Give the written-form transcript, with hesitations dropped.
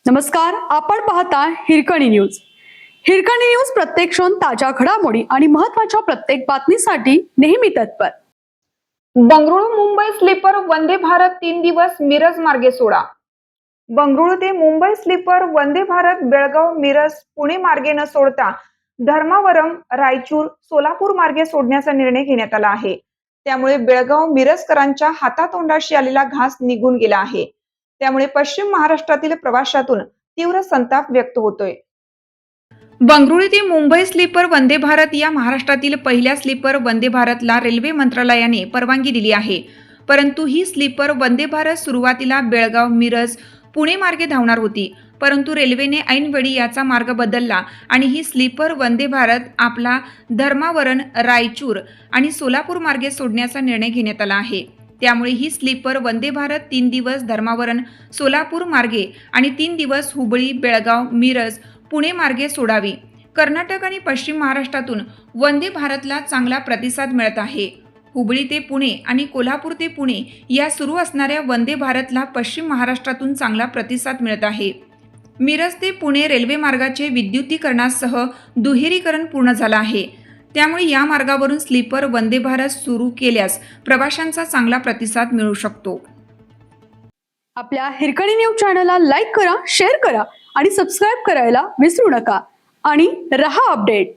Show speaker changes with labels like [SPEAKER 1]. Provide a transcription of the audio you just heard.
[SPEAKER 1] नमस्कार, आपण पाहता हिरकणी न्यूज. हिरकणी न्यूज प्रत्येक क्षण ताज्या घडामोडी आणि महत्त्वाच्या प्रत्येक बातमीसाठी नेहमी तत्पर.
[SPEAKER 2] बंगळुरू मुंबई स्लीपर वंदे भारत 3 दिवस मिरज मार्गे सोडा. बंगळुरू ते मुंबई स्लीपर वंदे भारत बेळगाव मिरज पुणे मार्गे न सोडता धर्मावरम रायचूर सोलापूर मार्गे सोडण्याचा निर्णय घेण्यात आला आहे. त्यामुळे बेळगाव मिरजकरांच्या हातातोंडाशी आलेला घास निघून गेला आहे. त्यामुळे पश्चिम महाराष्ट्रातील प्रवाशातून तीव्र संताप व्यक्त होतोय. बंगळुरू ते मुंबई स्लीपर वंदे भारत या महाराष्ट्रातील पहिल्या स्लीपर वंदे भारतला रेल्वे मंत्रालयाने परवानगी दिली आहे. परंतु ही स्लीपर वंदे भारत सुरुवातीला बेळगाव मिरज पुणे मार्गे धावणार होती. परंतु रेल्वेने ऐनवेळी याचा मार्ग बदलला आणि ही स्लीपर वंदे भारत आपला धर्मावरण रायचूर आणि सोलापूर मार्गे सोडण्याचा निर्णय घेण्यात आला आहे. त्यामुळे ही स्लीपर वंदे भारत 3 दिवस धर्मावरण सोलापूर मार्गे आणि 3 दिवस हुबळी बेळगाव मिरज पुणे मार्गे सोडावी. कर्नाटक आणि पश्चिम महाराष्ट्रातून वंदे भारतला चांगला प्रतिसाद मिळत आहे. हुबळी ते पुणे आणि कोल्हापूर ते पुणे या सुरू असणाऱ्या वंदे भारतला पश्चिम महाराष्ट्रातून चांगला प्रतिसाद मिळत आहे. मिरज ते पुणे रेल्वे मार्गाचे विद्युतीकरणासह दुहेरीकरण पूर्ण झालं आहे. त्यामुळे या मार्गावरून स्लीपर वंदे भारत सुरू केल्यास प्रवाशांचा चांगला प्रतिसाद मिळू शकतो.
[SPEAKER 1] आपल्या हिरकणी न्यूज चॅनलला लाईक करा, शेअर करा आणि सबस्क्राईब करायला विसरू नका आणि रहा अपडेट.